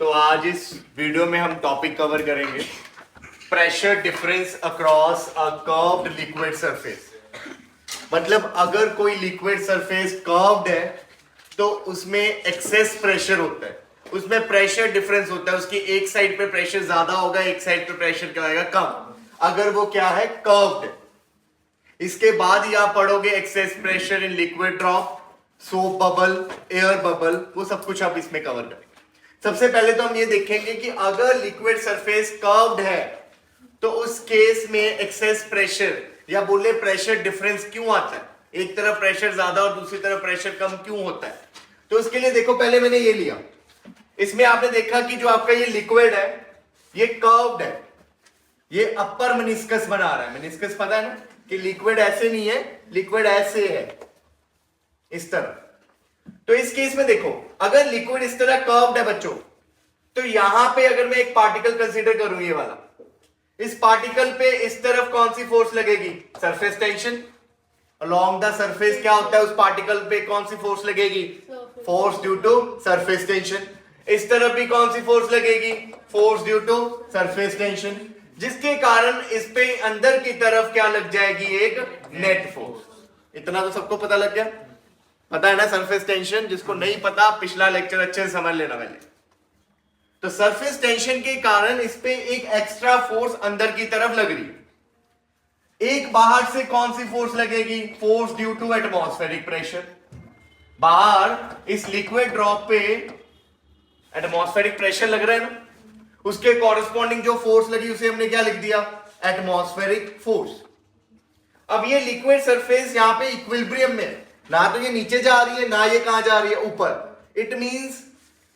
तो आज इस वीडियो में हम टॉपिक कवर करेंगे pressure difference across a curved liquid surface. मतलब अगर कोई लिक्विड सरफेस कर्व्ड है तो उसमें एक्सेस प्रेशर होता है, उसमें प्रेशर डिफरेंस होता है, उसकी एक साइड पे प्रेशर ज्यादा होगा, एक साइड पे प्रेशर क्या होगा कम, अगर वो क्या है कर्व्ड है। इसके बाद ही आप पढ़ोगे excess pressure in liquid drop, soap bubble, air bubble, वो सब कुछ आप इसमें कवर करेंगे। सबसे पहले तो हम ये देखेंगे कि अगर लिक्विड सरफेस कर्व्ड है तो उस केस में एक्सेस प्रेशर या बोले प्रेशर डिफरेंस क्यों आता है, एक तरफ प्रेशर ज्यादा और दूसरी तरफ प्रेशर कम क्यों होता है। तो उसके लिए देखो, पहले मैंने ये लिया, इसमें आपने देखा कि जो आपका ये लिक्विड है ये कर्व्ड है, ये अपर मेनिस्कस बना रहा है। मेनिस्कस पता है ना कि लिक्विड ऐसे नहीं है, लिक्विड ऐसे है, इस तरह। तो इस केस में देखो, अगर लिक्विड इस तरह कर्व्ड है बच्चों, तो यहां पे अगर मैं एक पार्टिकल कंसीडर करूं, ये वाला, इस पार्टिकल पे इस तरफ कौन सी फोर्स लगेगी, surface tension. Along the surface क्या होता है, उस पार्टिकल पे कौन सी फोर्स लगेगी, force due to surface tension. इस तरफ भी कौन सी फोर्स लगेगी, force due to surface tension, जिसके कारण इस पे अंदर की तरफ क्या लग जाएगी, एक नेट फोर्स। इतना तो सबको पता लग गया, पता है ना सरफेस टेंशन। जिसको नहीं पता पिछला लेक्चर अच्छे से समझ लेना पहले। तो सरफेस टेंशन के कारण इस पे एक एक्स्ट्रा फोर्स अंदर की तरफ लग रही है। एक बाहर से कौन सी फोर्स लगेगी, force due to atmospheric pressure. बाहर इस लिक्विड ड्रॉप पे एटमॉस्फेरिक प्रेशर लग रहा है ना, उसके कॉरेस्पॉन्डिंग जो फोर्स लगी उसे हमने क्या लिख दिया, एटमॉस्फेरिक फोर्स। अब ये लिक्विड सरफेस यहां पे इक्विलिब्रियम में है, ना तो ये नीचे जा रही है ना ये कहां जा रही है, ऊपर। इट मींस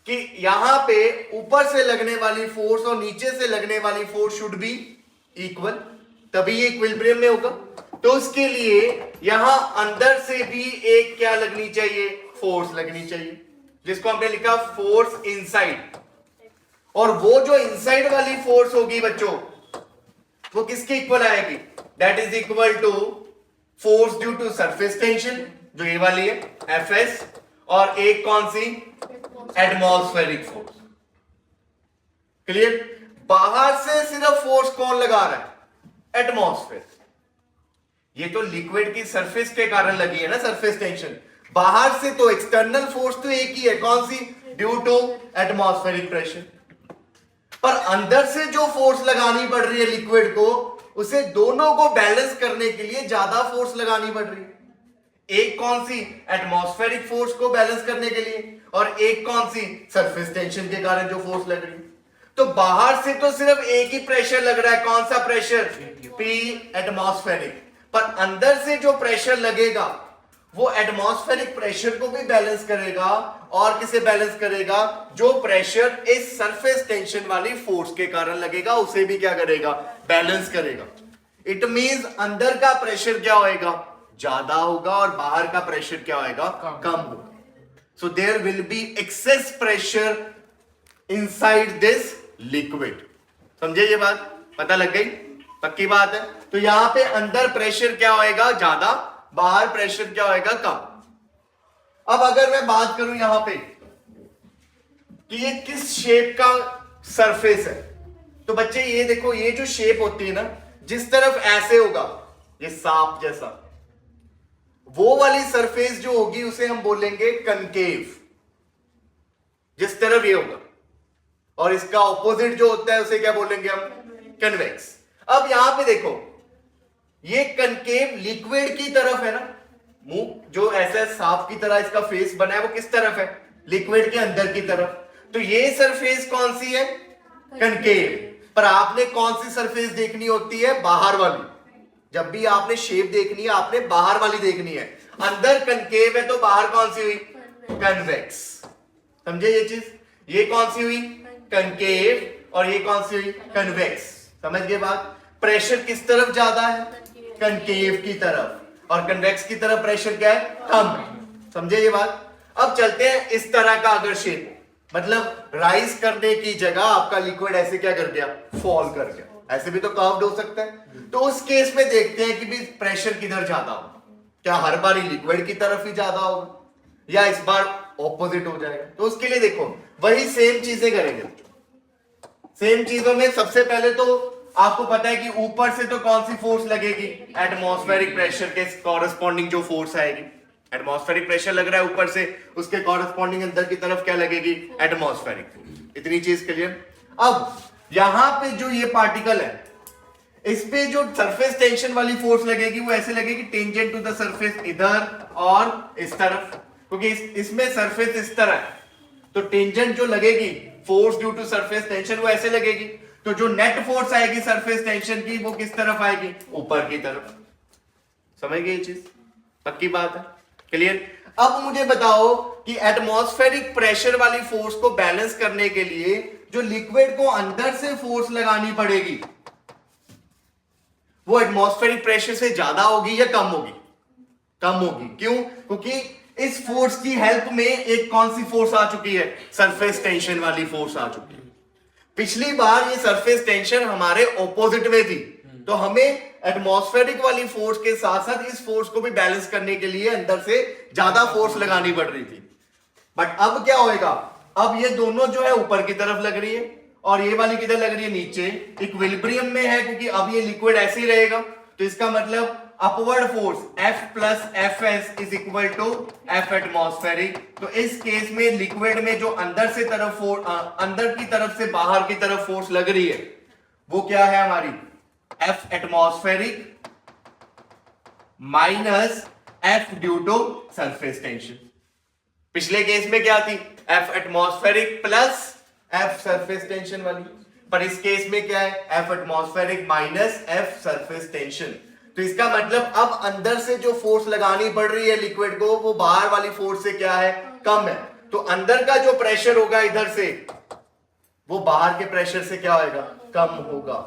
कि यहां पे ऊपर से लगने वाली फोर्स और नीचे से लगने वाली फोर्स शुड बी इक्वल, तभी ये इक्विलिब्रियम में होगा। तो उसके लिए यहां अंदर से भी एक क्या लगनी चाहिए, फोर्स लगनी चाहिए, जिसको हमने लिखा फोर्स इनसाइड। और वो जो इनसाइड वाली फोर्स होगी बच्चों, वो किसके इक्वल आएगी, that is equal to force due to surface tension, जो ये वाली है Fs, और एक कौन सी, एटमॉस्फेरिक फोर्स। क्लियर। बाहर से सिर्फ फोर्स कौन लगा रहा है, एटमॉस्फेयर। ये तो लिक्विड की सरफेस के कारण लगी है ना सरफेस टेंशन। बाहर से तो एक्सटर्नल फोर्स तो एक ही है, कौन सी, ड्यू टू एटमॉस्फेरिक प्रेशर। पर अंदर से जो फोर्स लगानी पड़ रही है लिक्विड को, उसे दोनों को बैलेंस करने के लिए ज्यादा फोर्स लगानी पड़ रही है। एक कौन सी, एटमॉस्फेरिक फोर्स को बैलेंस करने के लिए, और एक कौन सी, सरफेस टेंशन के कारण जो फोर्स लग रही है। तो बाहर से तो सिर्फ एक ही प्रेशर लग रहा है, कौन सा प्रेशर, P एटमॉस्फेरिक। पर अंदर से जो प्रेशर लगेगा वो एटमॉस्फेरिक प्रेशर को भी बैलेंस करेगा, और किसे बैलेंस करेगा, जो प्रेशर इस सरफेस टेंशन वाली फोर्स के कारण लगेगा उसे भी क्या करेगा, बैलेंस करेगा। इट मींस अंदर का प्रेशर क्या होएगा, ज्यादा होगा, और बाहर का प्रेशर क्या होएगा, कम होगा। So there will be excess pressure inside this liquid. समझे ये बात, पता लग गई, पक्की बात है। तो यहां पे अंदर प्रेशर क्या होएगा, ज्यादा, बाहर प्रेशर क्या होएगा, कम। अब अगर मैं बात करूं यहां पे कि ये किस शेप का सरफेस है, तो बच्चे ये देखो, ये जो शेप होती है ना, जिस तरफ ऐसे होगा, ये सांप जैसा, वो वाली सरफेस जो होगी उसे हम बोलेंगे कनकेव, जिस तरफ ये होगा। और इसका ऑपोजिट जो होता है उसे क्या बोलेंगे हम, कन्वेक्स। अब यहां पे देखो, ये कनकेव लिक्विड की तरफ है ना, मुंह जो ऐसा सांप की तरह इसका फेस बना है वो किस तरफ है, लिक्विड के अंदर की तरफ। तो ये सरफेस कौन सी है, कनकेव। पर आपने कौन सी सरफेस देखनी होती है, बाहर वाली। जब भी आपने शेप देखनी है आपने बाहर वाली देखनी है। अंदर कनकेव है तो बाहर कौन सी हुई, कन्वेक्स। समझे ये चीज, ये कौन सी हुई, कनकेव, और ये कौन सी हुई, कन्वेक्स। समझ गए बात। प्रेशर किस तरफ ज्यादा है, कनकेव की तरफ, और कन्वेक्स की तरफ प्रेशर क्या है, कम। समझे ये बात। अब चलते हैं, इस तरह का अगर शेप, मतलब राइज करने की जगह आपका लिक्विड ऐसे क्या कर गया, फॉल कर गया, ऐसे भी तो कर्व्ड हो सकता है। तो उस केस में देखते हैं कि भी प्रेशर किधर ज्यादा होगा, क्या हर बार लिक्विड की तरफ ही ज्यादा होगा या इस बार ऑपोजिट हो जाएगा। तो उसके लिए देखो, वही सेम चीजें करेंगे। सेम चीजों में सबसे पहले तो आपको पता है कि ऊपर से तो कौन सी फोर्स लगेगी, एटमॉस्फेरिक प्रेशर के कॉरेस्पॉन्डिंग जो फोर्स आएगी, एटमॉस्फेरिक प्रेशर लग रहा है ऊपर से, उसके कॉरेस्पॉन्डिंग अंदर की तरफ क्या लगेगी, एटमॉस्फेरिक फोर्स। इतनी चीज क्लियर। अब यहां पे जो ये पार्टिकल है, इस पे जो सरफेस टेंशन वाली फोर्स लगेगी वो ऐसे लगेगी, टेंजेंट टू द सरफेस इधर और इस तरफ, क्योंकि इसमें सरफेस इस तरह है, तो टेंजेंट जो लगेगी force due to surface tension वो ऐसे लगेगी। तो जो नेट फोर्स आएगी सरफेस टेंशन की वो किस तरफ आएगी, ऊपर की तरफ। समझ गए ये चीज, पक्की बात है, क्लियर। अब मुझे बताओ कि एटमॉस्फेरिक प्रेशर वाली फोर्स को बैलेंस करने के लिए जो लिक्विड को अंदर से फोर्स लगानी पड़ेगी वो एटमॉस्फेरिक प्रेशर से ज्यादा होगी या कम होगी, कम होगी। क्यों, क्योंकि इस फोर्स की हेल्प में एक कौन सी फोर्स आ चुकी है, सरफेस टेंशन वाली फोर्स आ चुकी है। पिछली बार ये सरफेस टेंशन हमारे ऑपोजिट में थी, तो हमें एटमॉस्फेरिक वाली फोर्स के साथ साथ इस फोर्स को भी बैलेंस करने के लिए अंदर से ज्यादा फोर्स लगानी पड़ रही थी। बट अब क्या होएगा, अब ये दोनों जो है ऊपर की तरफ लग रही है और ये वाली किधर लग रही है, नीचे, इक्विलिब्रियम में है, क्योंकि अब ये लिक्विड ऐसे ही रहेगा। तो इसका मतलब upward force F plus Fs is equal to F atmospheric. तो इस केस में लिक्विड में जो अंदर से तरफ अंदर की तरफ से बाहर की तरफ फोर्स लग रही है वो क्या है हमारी, F atmospheric minus F due to surface tension. पिछले केस में क्या थी, F atmospheric plus F surface tension वाली, पर इस केस में क्या है, F atmospheric minus F surface tension. तो इसका मतलब अब अंदर से जो फोर्स लगानी पड़ रही है लिक्विड को वो बाहर वाली फोर्स से क्या है, कम है। तो अंदर का जो प्रेशर होगा इधर से वो बाहर के प्रेशर से क्या होगा, कम होगा।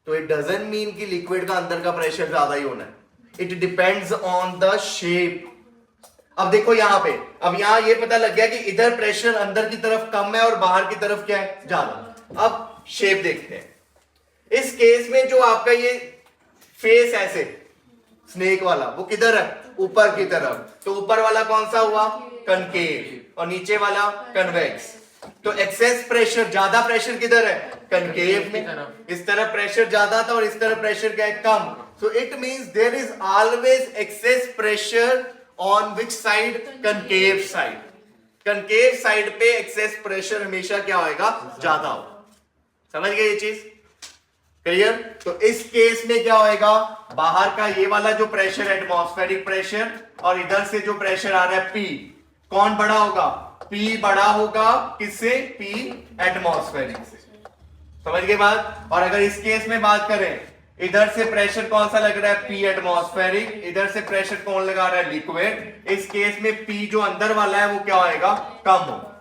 तो इट डजंट मीन कि लिक्विड का अंदर का प्रेशर ज्यादा ही होना है, it depends on the shape. अब देखो यहां पे, अब यहां ये पता लग गया कि इधर प्रेशर अंदर की तरफ कम है और बाहर की तरफ क्या है, ज्यादा। अब शेप देखते हैं। इस केस में जो आपका ये फेस ऐसे स्नेक वाला वो किधर है, ऊपर की तरफ, तो ऊपर वाला कौन सा हुआ, कनकेव, और नीचे वाला कन्वेक्स। तो एक्सेस प्रेशर, ज्यादा प्रेशर किधर है, कनकेव में, इस तरफ प्रेशर ज्यादा था और इस तरफ प्रेशर क्या है, कम। So it means there is always excess pressure on which side, concave side. Concave side पे एक्सेस प्रेशर हमेशा क्या होगा, ज्यादा होगा। समझ गए ये चीज, क्लियर। तो इस केस में क्या होएगा, बाहर का ये वाला जो प्रेशर एटमॉस्फेरिक प्रेशर और इधर से जो प्रेशर आ रहा है P, कौन बड़ा होगा, P बड़ा होगा किससे, P एटमॉस्फेरिक से। समझ गए बात। और अगर इस केस में बात करें, इधर से प्रेशर कौन सा लग रहा है, P एटमॉस्फेरिक, इधर से प्रेशर कौन लगा रहा है, लिक्विड। इस केस में P जो अंदर वाला है वो क्या होएगा, कम होगा।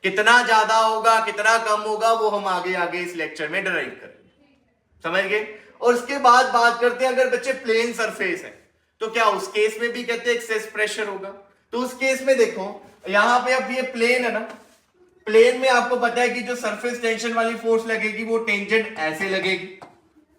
कितना ज्यादा होगा कितना कम होगा वो हम आगे आगे इस लेक्चर में डिराइव करेंगे। समझ गए। और उसके बाद बात करते हैं, अगर बच्चे प्लेन सरफेस है तो क्या उस केस में भी कहते हैं एक्सेस प्रेशर होगा। तो उस केस में देखो यहां पे अब ये प्लेन है ना, प्लेन में आपको पता है कि जो सरफेस टेंशन वाली फोर्स लगेगी वो टेंजेंट ऐसे लगेगी,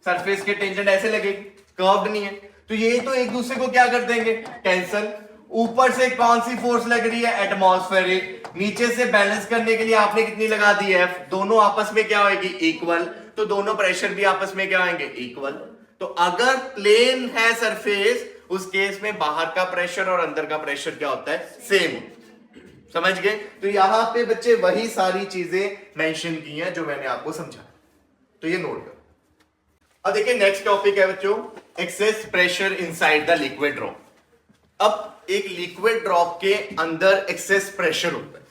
सरफेस के टेंजेंट ऐसे लगेगी, कर्व्ड नहीं है। तो ये तो एक दूसरे को क्या कर देंगे, कैंसल। ऊपर से कौन सी फोर्स लग रही है, एटमॉस्फेरिक। नीचे से बैलेंस करने के लिए आपने कितनी लगा दी है, F। दोनों आपस में क्या होगी, इक्वल। तो दोनों प्रेशर भी आपस में क्या होंगे, इक्वल। तो अगर प्लेन है सरफेस, उस केस में बाहर का प्रेशर और अंदर का प्रेशर क्या होता है, सेम। समझ गए। तो यहां पे बच्चे वही सारी चीजें मेंशन की हैं जो मैंने आपको समझाया, तो ये नोट करो। अब देखिए नेक्स्ट टॉपिक है बच्चों, excess pressure inside the liquid drop. अब एक लिक्विड ड्रॉप के अंदर एक्सेस प्रेशर होता है।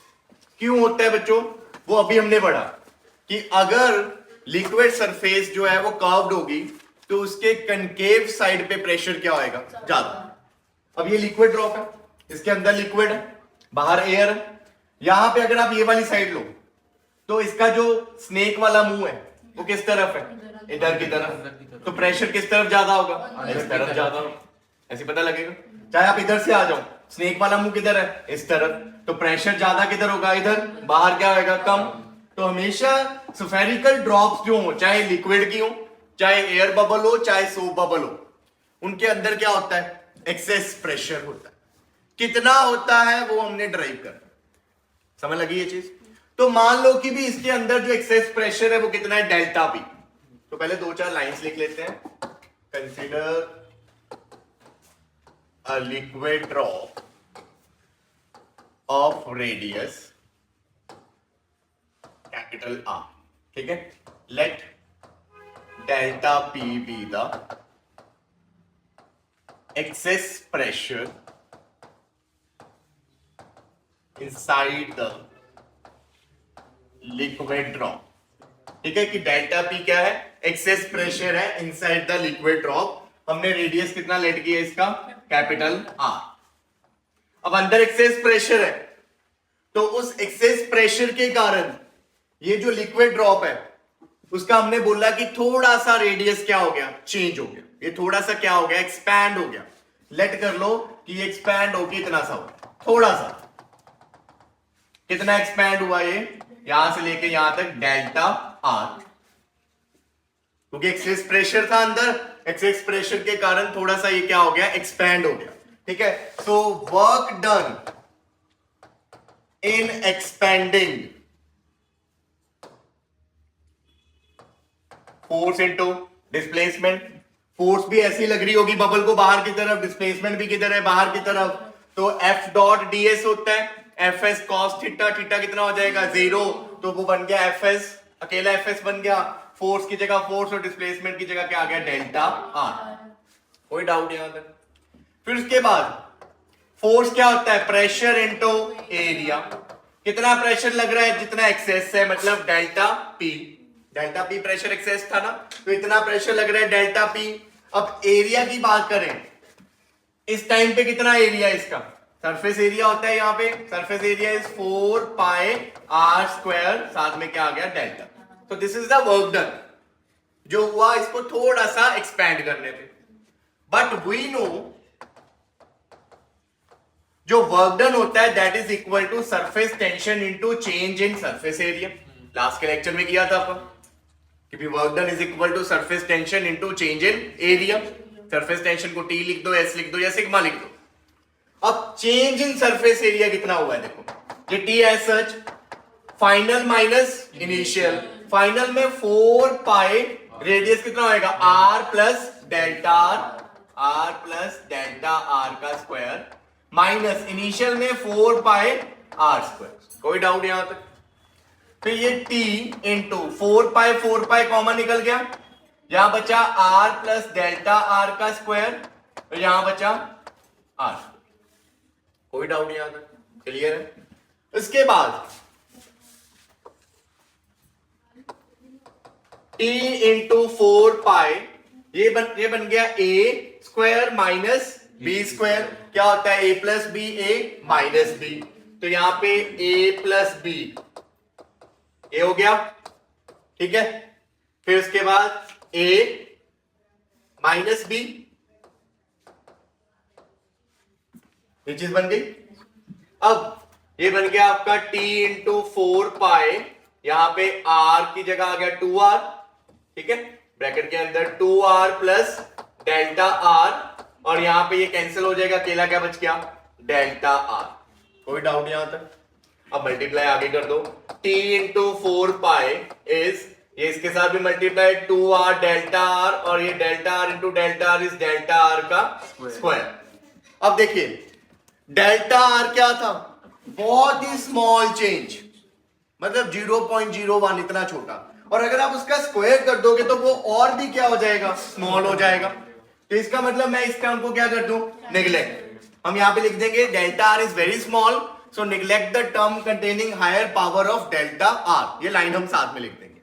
क्यों होता है बच्चों, वो अभी हमने पढ़ा कि अगर लिक्विड सरफेस जो है वो कर्व्ड होगी तो उसके कनकेव साइड पे प्रेशर क्या होएगा, ज्यादा। अब ये लिक्विड ड्रॉप है, इसके अंदर लिक्विड है, बाहर एयर है। यहां पे अगर आप ये वाली साइड लो तो इसका जो स्नेक वाला मुंह है वो किस तरफ है, इधर की तरफ। तो प्रेशर किस तरफ ज्यादा होगा, इस तरफ ज्यादा होगा। ऐसे पता लगेगा। चाहे आप इधर से आ जाओ, स्नेक वाला मुंह किधर है, इस तरफ, तो प्रेशर ज्यादा किधर होगा, इधर। बाहर क्या होगा, कम। तो हमेशा स्फेरिकल ड्रॉप्स जो हो, चाहे लिक्विड की हो, चाहे एयर बबल हो, चाहे सोप बबल हो, उनके अंदर क्या होता है, एक्सेस प्रेशर होता है। कितना होता है वो हमने ड्राइव करना। समझ लगी ये चीज? तो मान लो कि भी इसके अंदर जो एक्सेस प्रेशर है वो कितना है, डेल्टा पी। तो पहले 2-4 लाइंस लिख लेते हैं। Consider a liquid drop of radius capital R, ठीक है। Let delta P be the excess pressure inside the liquid drop, ठीक है। कि डेल्टा पी क्या है, एक्सेस प्रेशर है इनसाइड द लिक्विड ड्रॉप। हमने रेडियस कितना लेट किया इसका, कैपिटल आर। अब अंदर एक्सेस प्रेशर है, तो उस एक्सेस प्रेशर के कारण ये जो लिक्विड ड्रॉप है उसका हमने बोला कि थोड़ा सा रेडियस क्या हो गया, चेंज हो गया। ये थोड़ा सा क्या हो गया, एक्सपैंड हो गया। लेट कर लो कि ये एक्सपैंड हो गया, इतना सा हो, थोड़ा सा। कितना एक्सपैंड हुआ ये, यहां से लेके यहां तक डेल्टा आर, क्योंकि एक्सेस प्रेशर था अंदर, एक्सेस प्रेशर के कारण थोड़ा सा ये क्या हो गया, एक्सपैंड हो गया, ठीक है। So work done in expanding force into displacement. Force भी ऐसी लग रही होगी बबल को बाहर की तरफ, डिस्प्लेसमेंट भी किधर है, बाहर की तरफ। तो F डॉट ds होता है F S cos theta. Theta कितना हो जाएगा, 0, तो वो बन गया एफ एस, अकेला एफ एस बन गया। फोर्स की जगह फोर्स और डिस्प्लेसमेंट की जगह क्या आ गया, डेल्टा आर। कोई डाउट यहां तक? फिर उसके बाद फोर्स क्या होता है, प्रेशर इनटू एरिया। कितना प्रेशर लग रहा है, जितना एक्सेस है, मतलब delta P. Delta P pressure excess था ना, तो इतना प्रेशर लग रहा है डेल्टा पी। अब एरिया की बात करें, इस टाइम पे कितना एरिया है इसका, सरफेस एरिया होता है यहाँ पे, surface area is 4 pi R square, साथ में क्या आ गया, डेल्टा। तो this is the work done जो हुआ इसको थोड़ा सा एक्सपैंड करने पे। बट वी नो जो वर्क डन होता है that is equal to surface tension into change in surface area. Last के लेक्चर में किया था अपन कि work done is equal to surface tension into change in area. Surface tension को टी लिख दो, एस लिख दो या सिग्मा लिख दो। अब चेंज इन सरफेस एरिया कितना हुआ है, देखो ये T as such, final minus initial. Final में 4 पाई, रेडियस कितना होएगा, R plus delta R plus delta R का स्क्वायर, माइनस इनिशियल में 4 पाई आर स्क्वायर। कोई डाउट यहां तक? फिर ये t इंटू 4 पाई कॉमन निकल गया, यहां बचा r प्लस डेल्टा r का स्क्वायर, तो यहां बचा r। कोई डाउट नहीं, यहां तक क्लियर है? इसके बाद t इंटू 4 पाई, ये बन गया a square minus b square. क्या होता है, a plus B, a minus B. तो यहां पे a प्लस बी ए हो गया, ठीक है। फिर उसके बाद a माइनस बी, ये चीज बन गई। अब ये बन गया आपका t इंटू 4 पाई, यहां पे r की जगह आ गया 2r, ठीक है। ब्रैकेट के अंदर 2r प्लस डेल्टा r, और यहां पे ये कैंसिल हो जाएगा, अकेला क्या बच गया, डेल्टा r। कोई डाउट यहां तक? अब मल्टीप्लाई आगे कर दो, t इंटू 4 पाई इज, ये इसके साथ भी मल्टीप्लाई 2r डेल्टा r, और ये delta r into delta r is delta r का स्क्वायर। अब देखिए डेल्टा r क्या था, बहुत ही स्मॉल चेंज, मतलब 0.01, इतना छोटा। और अगर आप उसका स्क्वायर कर दोगे तो वो और भी क्या हो जाएगा, स्मॉल हो जाएगा। तो इसका मतलब मैं इस टर्म को क्या कर दूं, नेग्लेक्ट। हम यहां पे लिख देंगे delta r is very small, so neglect the term containing higher power of delta r। ये लाइन हम साथ में लिख देंगे।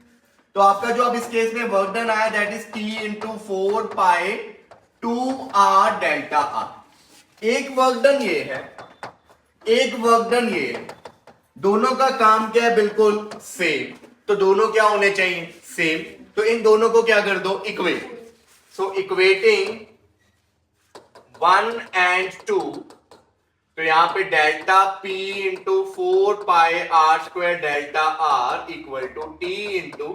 तो आपका जो अब इस केस में वर्क डन आया that is t into 4 pi 2r delta r। एक वर्क डन ये है, एक वर्क डन ये है, दोनों का काम क्या है, बिल्कुल सेम। तो दोनों क्या होने चाहिए, सेम। तो इन दोनों को क्या कर दो, इक्वेट। सो इक्वेटिंग 1 and 2, तो यहां पे delta p into 4 pi R square delta r equal to t into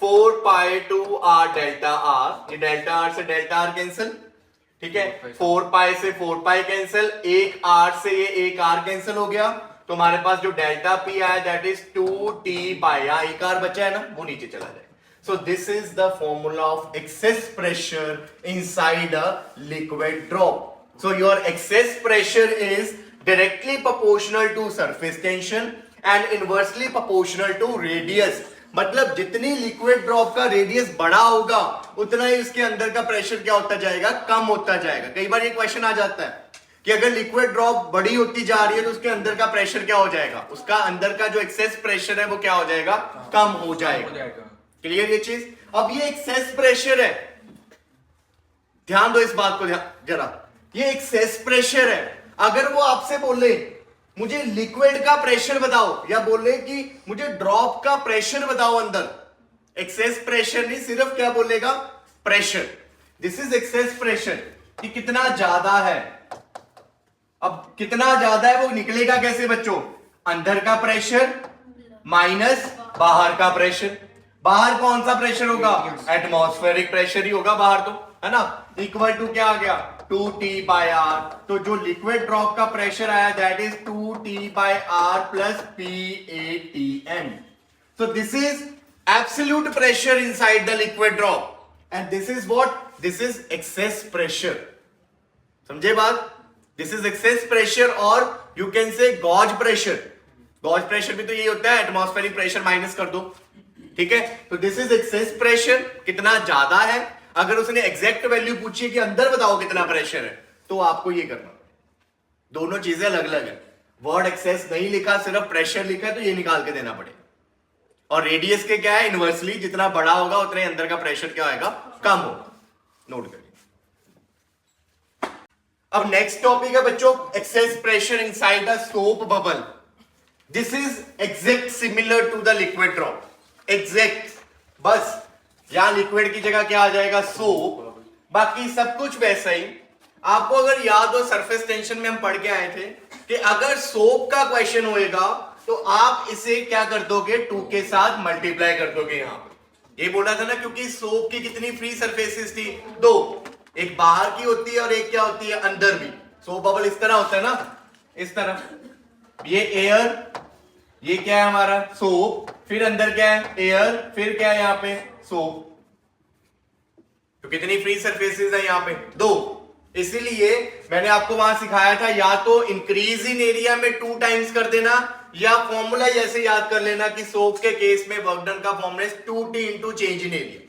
4 pi 2r delta r। ये डेल्टा r से डेल्टा r कैंसिल, ठीक है। 4 पाई से 4 पाई कैंसिल, एक r से ये एक r कैंसिल हो गया, हमारे पास जो डेल्टा पी आया दैट इज 2t/r, एक आर बचा है ना, वो नीचे चला जाएगा. So this is the formula of excess pressure inside a liquid drop. So your excess pressure is directly proportional to surface tension and inversely proportional to radius. मतलब जितनी लिक्विड ड्रॉप का रेडियस बड़ा होगा उतना ही उसके अंदर का प्रेशर क्या होता जाएगा, कम होता जाएगा. कई बार ये क्वेश्चन आ जाता है कि अगर लिक्विड ड्रॉप बड़ी होती जा रही है तो उसके अंदर का प्रेशर क्या हो जाएगा, उसका अंदर का जो एक्सेस प्रेशर है वो क्या हो जाएगा, कम हो जाएगा. क्लियर ये चीज. अब ये एक्सेस प्रेशर है, ध्यान दो इस बात को जरा, ये एक्सेस प्रेशर है. अगर वो आपसे बोले मुझे लिक्विड का प्रेशर बताओ या बोले कि मुझे ड्रॉप का प्रेशर बताओ अंदर, एक्सेस प्रेशर नहीं, सिर्फ क्या बोलेगा, pressure. This is excess pressure, कि कितना ज्यादा है. अब कितना ज्यादा है वो निकलेगा कैसे बच्चों, अंदर का प्रेशर माइनस बाहर का प्रेशर. बाहर कौन सा प्रेशर होगा, एटमॉस्फेरिक प्रेशर ही होगा बाहर, तो है ना, इक्वल टू क्या आ गया, 2t/r. तो जो लिक्विड ड्रॉप का प्रेशर आया that is 2t/r plus PATM. So this is absolute pressure inside the liquid drop and this is what, this is excess pressure. समझे बात, this is excess pressure और you can say gauge pressure. Gauge pressure भी तो यही होता है, atmospheric pressure minus कर दो, ठीक है. तो दिस इज एक्सेस प्रेशर, कितना ज्यादा है. अगर उसने एग्जैक्ट वैल्यू पूछी है कि अंदर बताओ कितना प्रेशर है, तो आपको ये करना. दोनों चीजें अलग अलग है. वर्ड एक्सेस नहीं लिखा, सिर्फ प्रेशर लिखा है, तो ये निकाल के देना पड़ेगा. और रेडियस के क्या है, इनवर्सली जितना बड़ा होगा उतने अंदर का प्रेशर क्या होगा, कम होगा. नोट करिए. अब नेक्स्ट टॉपिक है बच्चों, excess pressure inside the soap bubble. This is exact similar to the liquid drop. Exact, बस यहां लिक्विड की जगह क्या आ जाएगा, सोप. बाकी सब कुछ वैसा ही. आपको अगर याद हो सरफेस टेंशन में हम पढ़ के आए थे कि अगर सोप का क्वेश्चन होएगा तो आप इसे क्या कर दोगे, 2 के साथ मल्टीप्लाई कर दोगे. यहां पे ये बोला था ना, क्योंकि सोप की कितनी फ्री सरफेसेस थी, 2. एक बाहर की होती है और एक क्या होती है, अंदर भी. सोप बबल इस तरह होता है ना, इस तरह. ये एयर, ये क्या है हमारा सोप, फिर अंदर क्या है, एयर, फिर क्या है यहाँ पे, सोप. तो कितनी फ्री सरफेसेस है यहाँ पे, 2. इसीलिए मैंने आपको वहां सिखाया था, या तो इंक्रीज इन एरिया में 2 टाइम्स कर देना, या फॉर्मूला जैसे याद कर लेना कि सोप के केस में वर्क डन का formula 2t into change in area.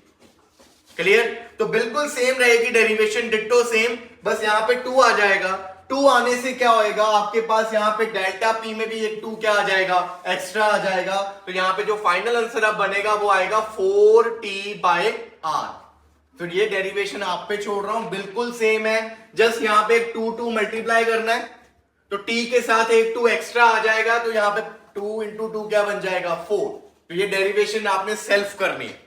Clear. तो बिल्कुल सेम रहेगी डेरिवेशन, डिट्टो सेम, बस यहाँ पे 2 आ जाएगा. 2 आने से क्या होएगा, आपके पास यहाँ पे डेल्टा पी में भी एक 2 क्या आ जाएगा, एक्स्ट्रा आ जाएगा. तो यहाँ पे जो फाइनल आंसर अब बनेगा वो आएगा 4t/r. तो ये डेरिवेशन आप पे छोड़ रहा हूं, बिल्कुल सेम है. जस्ट यहाँ पे 2 मल्टीप्लाई करना है, तो t के साथ एक 2 एक्स्ट्रा आ जाएगा, तो यहाँ पे 2 इंटू 2 क्या बन जाएगा, 4. तो ये डेरिवेशन आपने सेल्फ करनी है,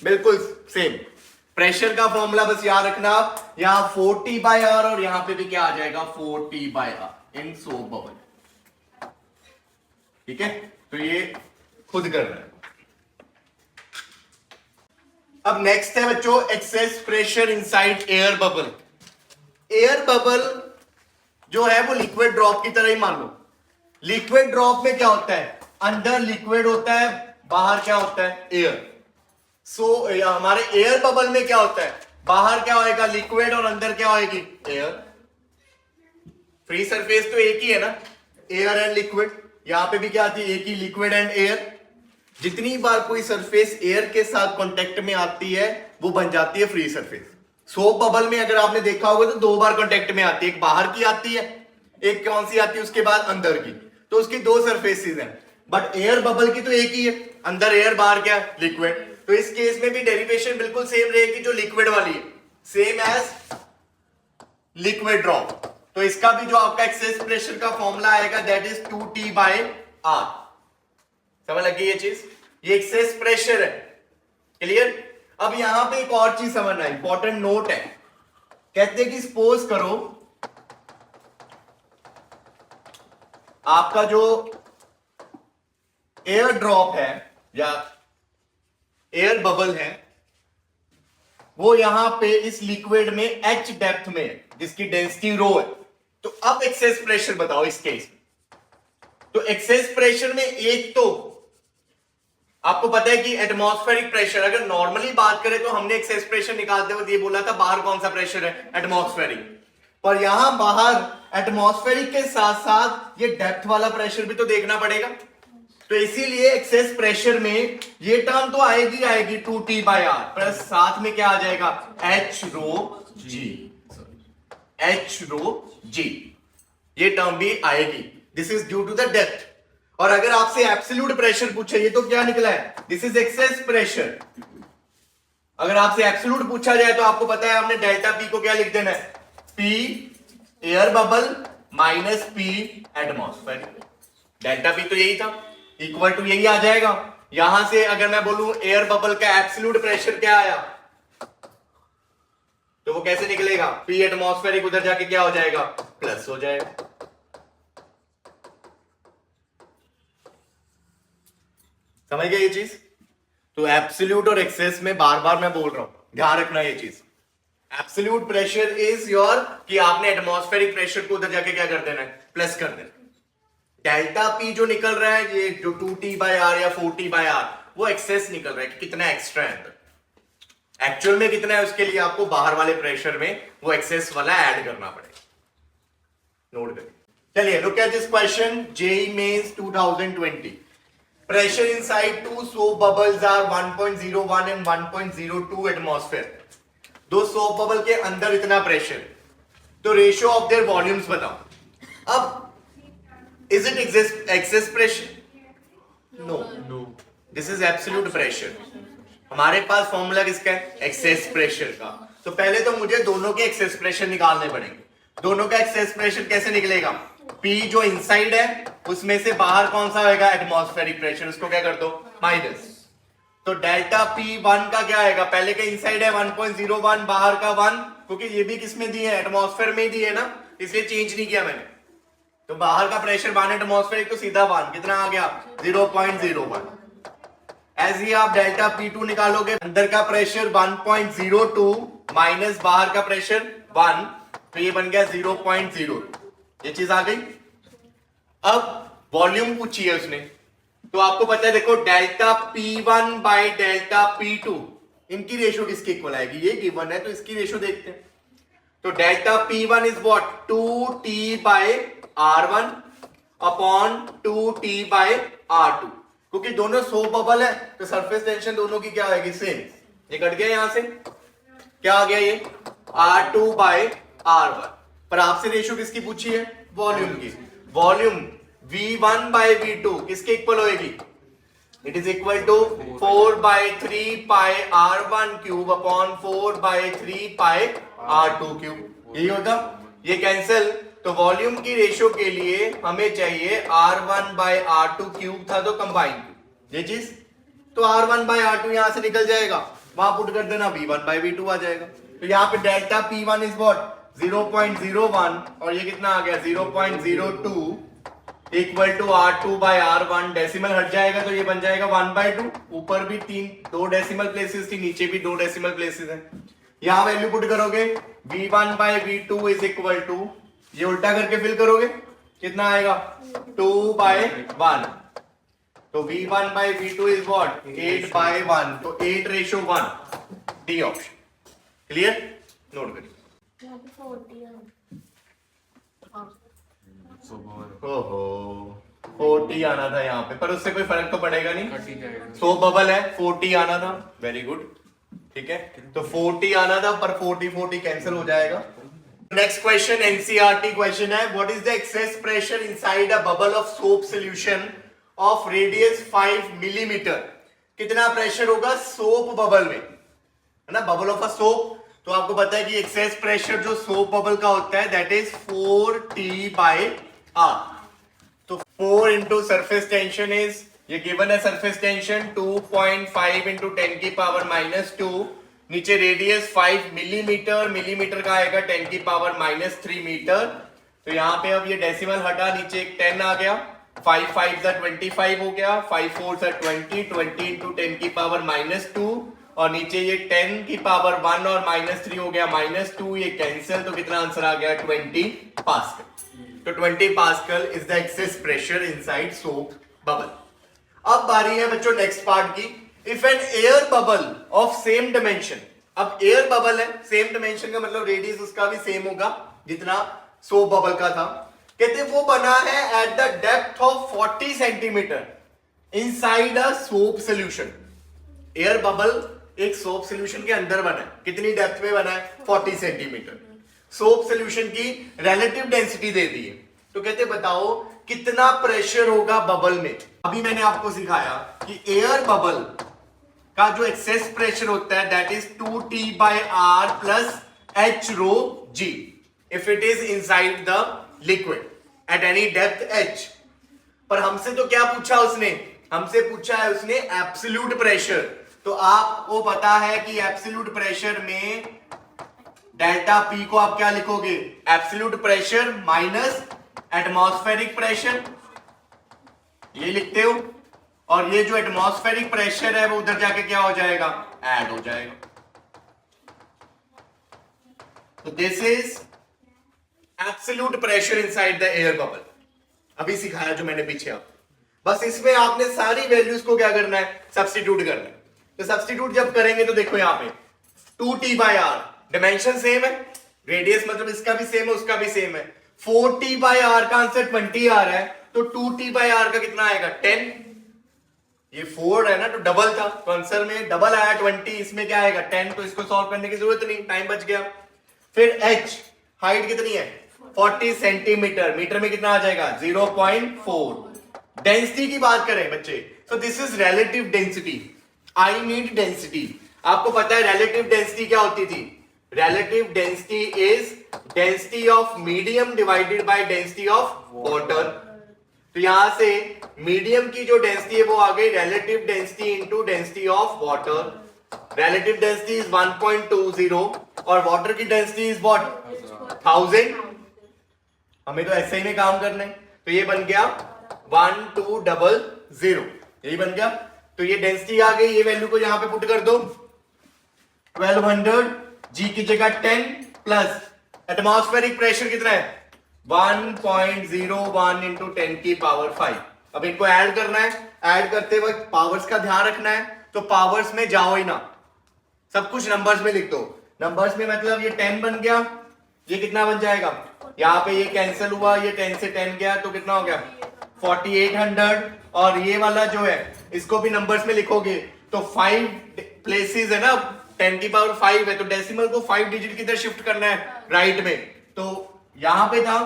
बिल्कुल सेम. प्रेशर का फॉर्मूला बस याद रखना आप, यहां 4t/r और यहां पे भी क्या आ जाएगा, 4t/r इन सोप बबल. ठीक है, तो ये खुद करना है. अब नेक्स्ट है बच्चों, excess pressure inside air bubble. Air bubble जो है वो लिक्विड ड्रॉप की तरह ही मान लो. लिक्विड ड्रॉप में क्या होता है, अंदर लिक्विड होता है, बाहर क्या होता है, एयर. सो हमारे एयर बबल में क्या होता है, बाहर क्या होएगा, लिक्विड, और अंदर क्या होएगी, एयर. फ्री सरफेस तो एक ही है ना, एयर एंड लिक्विड. यहां पे भी क्या आती है, एक ही, लिक्विड एंड एयर. जितनी बार कोई सरफेस एयर के साथ कांटेक्ट में आती है वो बन जाती है फ्री सरफेस. सोप बबल में अगर आपने देखा होगा तो 2 बार कांटेक्ट में आती है, एक बाहर की आती है, एक कौन सी आती है उसके बाद अंदर की. तो उसकी 2 सरफेसेस हैं. बट एयर बबल की तो एक ही है, अंदर एयर, बाहर क्या, लिक्विड. तो इस केस में भी डेरिवेशन बिल्कुल सेम रहेगी जो लिक्विड वाली है, सेम एज लिक्विड ड्रॉप. तो इसका भी जो आपका एक्सेस प्रेशर का फॉर्मूला आएगा दैट इज 2t/r. समझ लगी ये चीज, ये एक्सेस प्रेशर है. क्लियर. अब यहां पे एक और चीज समझना, इंपॉर्टेंट नोट है. कहते हैं कि सपोज करो आपका जो एयर ड्रॉप है या एयर बबल है वो यहां पे इस लिक्विड में h डेप्थ में है जिसकी डेंसिटी रो है. तो अब एक्सेस प्रेशर बताओ इस केस में. तो एक्सेस प्रेशर में एक तो आपको पता है कि एटमॉस्फेरिक प्रेशर, अगर नॉर्मली बात करें तो हमने एक्सेस प्रेशर निकालते वक्त ये बोला था बाहर कौन सा प्रेशर है, एटमॉस्फेरिक। पर यहां बाहर एटमॉस्फेरिक के साथ साथ ये डेप्थ वाला प्रेशर भी तो देखना पड़ेगा। तो इसीलिए एक्सेस प्रेशर में ये टर्म तो आएगी आएगी 2T/R प्लस साथ में क्या आ जाएगा H रो जी, ये टर्म भी आएगी। This is due to the depth. और अगर आपसे एब्सोल्यूट प्रेशर पूछे, ये तो क्या निकला है, दिस इज एक्सेस प्रेशर। अगर आपसे एब्सोल्यूट पूछा जाए तो आपको पता है आपने डेल्टा पी को क्या लिख देना है, P air bubble minus P atmospheric. Delta P तो यही था, इक्वल टू यही आ जाएगा। यहां से अगर मैं बोलूं एयर बबल का एब्सोल्यूट प्रेशर क्या आया, तो वो कैसे निकलेगा, P एटमॉस्फेरिक उधर जाके क्या हो जाएगा, प्लस हो जाएगा। समझ गए ये चीज? तो एब्सोल्यूट और एक्सेस में बार बार मैं बोल रहा हूं, ध्यान रखना ये चीज। एब्सोल्यूट प्रेशर इज योर कि आपने एटमॉस्फेरिक प्रेशर को उधर जाके क्या कर देना है, प्लस कर देना। डेल्टा पी जो निकल रहा है ये जो 2T/R या 4T/R, वो एक्सेस निकल रहा है कि कितना एक्स्ट्रा है अंदर। एक्चुअल में कितना है उसके लिए आपको बाहर वाले प्रेशर में वो एक्सेस वाला ऐड करना पड़ेगा। नोट करिए। चलिए look at this question, JEE Mains 2020। Pressure inside two soap bubbles are 1.01 and 1.02 atmosphere. दो सोप बबल के अंदर इतना प्रेशर, तो रेशियो ऑफ देयर वॉल्यूम्स बताओ। अब is it excess pressure? No, this is absolute pressure. हमारे पास फॉर्मूला किसका है, एक्सेस प्रेशर का। तो पहले तो मुझे दोनों के एक्सेस प्रेशर निकालने पड़ेंगे। दोनों का एक्सेस प्रेशर कैसे निकलेगा, P जो इनसाइड है उसमें से बाहर कौन सा होगा, एटमॉस्फेरिक प्रेशर, उसको क्या कर दो माइनस। तो डेल्टा P1 का क्या आएगा, पहले का इनसाइड है 1.01, बाहर का 1, क्योंकि ये भी किसमें दिए है, एटमॉस्फेयर में दिए है ना, इसलिए चेंज नहीं किया मैंने। तो बाहर का प्रेशर 1 एटमॉस्फेरिक, तो सीधा 1 कितना आ गया 0.01। ऐसे ही आप डेल्टा P2 निकालोगे, अंदर का प्रेशर 1.02 माइनस बाहर का प्रेशर 1, तो ये बन गया 0.02। ये चीज आ गई। अब वॉल्यूम पूछी है उसने, तो आपको पता है देखो delta P1 by delta P2, इनकी रेशियो किसकी इक्वल आएगी, ये गिवन है तो इसकी रेशियो देखते हैं। तो delta P1 is what, 2T/R1 upon 2T/R2। क्योंकि दोनों सोप बबल है तो सरफेस टेंशन दोनों की क्या आएगी, सेम। ये कट गया, यहां से क्या आ गया, ये R2/R1। पर आपसे रेशियो किसकी पूछी है, वॉल्यूम की। वॉल्यूम V1 बाय V2 किसके इक्वल होएगी, it is equal to 4/3 pi R1 cube upon 4/3 pi R2 cube. यही होता, ये कैंसिल। तो वॉल्यूम की रेशियो के लिए हमें चाहिए R1/R2 क्यूब था, तो कंबाइन ये चीज। तो R1/R2 यहां से निकल जाएगा, वहां पुट कर देना, V1/V2 आ जाएगा। तो यहाँ पे डेल्टा P1 इज व्हाट 0.01 और ये कितना आ गया 0.02 इक्वल टू R2/R1। डेसिमल हट जाएगा तो ये बन जाएगा 1/2। ऊपर भी 2 डेसिमल प्लेसेस थी, नीचे भी 2 डेसिमल प्लेसेस है। यहां वैल्यू पुट करोगे V1/V2 इज इक्वल टू, ये उल्टा करके फिल करोगे कितना आएगा 2/1। तो V1/V2 इज व्हाट 8/1, तो 8:1, डी ऑप्शन। क्लियर? नोट करिए। ओहो 40 आना था यहाँ पे, पर उससे कोई फर्क तो पड़ेगा नहीं, सोप बबल है, 40 आना था। वेरी गुड, ठीक है। तो 40 आना था, पर 40 कैंसिल हो जाएगा। नेक्स्ट क्वेश्चन एनसीईआरटी क्वेश्चन है, what is the excess pressure inside a bubble of soap solution of radius 5 millimetre. कितना प्रेशर होगा सोप बबल में, है ना, बबल ऑफ अ सोप। तो आपको पता है कि एक्सेस प्रेशर जो सोप बबल का होता है दैट इज 4T/R। तो 4 इंटू सरफेस टेंशन इज, ये गिवन है सरफेस टेंशन 2.5 इंटू 10 की पावर -2। नीचे रेडियस 5 मिलीमीटर, मिलीमीटर का आएगा 10 की पावर -3 मीटर। तो यहाँ पे अब ये डेसिमल हटा, नीचे एक 10 आ गया, 5 5 25 हो गया, 5 4 20, 20 इंटू 10 की पावर -2 और नीचे ये 10 की पावर 1 और -3 हो गया -2, ये कैंसिल, तो कितना आंसर आ गया 20 पास्कल। तो 20 pascal is the excess pressure inside soap bubble. अब बारी है बच्चों नेक्स्ट पार्ट की। If an air bubble of same dimension, अब एयर बबल है, सेम डायमेंशन का मतलब रेडियस उसका भी सेम होगा जितना सोप बबल का था। कहते वो बना है at the depth of 40 centimetre inside a soap solution. Air bubble एक सोप सोल्यूशन के अंदर बना है, कितनी डेप्थ में बना है? 40 सेंटीमीटर। सोप सोल्यूशन की रिलेटिव डेंसिटी दे दी है, तो कहते बताओ कितना प्रेशर होगा बबल में। अभी मैंने आपको सिखाया कि एयर बबल का जो एक्सेस प्रेशर होता है that is 2T/R plus H rho G if it is inside the liquid at any depth H। पर हमसे तो क्या पूछा उसने? हमसे पूछा है उसने एब्सोल्यूट प्रेशर। तो आपको पता है कि एब्सोल्यूट प्रेशर में डेल्टा P को आप क्या लिखोगे? Absolute pressure minus atmospheric pressure, ये लिखते हो, और ये जो एटमॉस्फेरिक प्रेशर है वो उधर जाके क्या हो जाएगा? ऐड हो जाएगा। तो this is absolute pressure inside the air bubble. अभी सिखाया जो मैंने पीछे आप, बस इसमें आपने सारी वैल्यूज को क्या करना है? सब्स्टिट्यूट करना है। तो सब्स्टिट्यूट जब करेंगे तो देखो यहां पे 2T/R, डायमेंशन सेम है, रेडियस मतलब इसका भी सेम है उसका भी सेम है। 4T/R का आंसर 20 आ रहा है, तो 2T/R का कितना आएगा? 10। ये 4 है ना तो डबल था, तो आंसर में डबल आया 20, इसमें क्या आएगा? 10। तो इसको सॉल्व करने की जरूरत नहीं, टाइम बच गया। फिर H हाइट कितनी है? 40 सेंटीमीटर, मीटर में कितना आ जाएगा? 0.4। डेंसिटी की बात करें बच्चे, so this is relative density. I need density. आपको पता है रिलेटिव डेंसिटी क्या होती थी? Relative density is density of medium divided by density of water. तो यहां से मीडियम की जो डेंसिटी है वो आ गई relative density into density of water. Relative density is 1.20 और वाटर की डेंसिटी इज व्हाट? 1000। हमें तो एसआई में काम करना है, तो ये बन गया 1200, यही बन गया। तो ये डेंसिटी आ गई, ये वैल्यू को यहां पे पुट कर दो। 1200 जी की जगह 10 प्लस एटमॉस्फेरिक प्रेशर कितना है? 1.01 इंटू 10 की पावर 5। अब इनको ऐड करना है, ऐड करते वक्त पावर्स का ध्यान रखना है, तो पावर्स में जाओ ही ना, सब कुछ नंबर्स में लिख दो। नंबर्स में मतलब ये 10 बन गया, ये कितना बन जाएगा? यहां पे ये कैंसिल हुआ, ये 10 से 10 गया तो कितना हो गया? 4800। और ये वाला जो है इसको भी नंबर्स में लिखोगे तो 5 प्लेसेस है ना, 10 की पावर 5 है, तो डेसिमल को 5 डिजिट किधर शिफ्ट करना है? राइट में। तो यहां पे था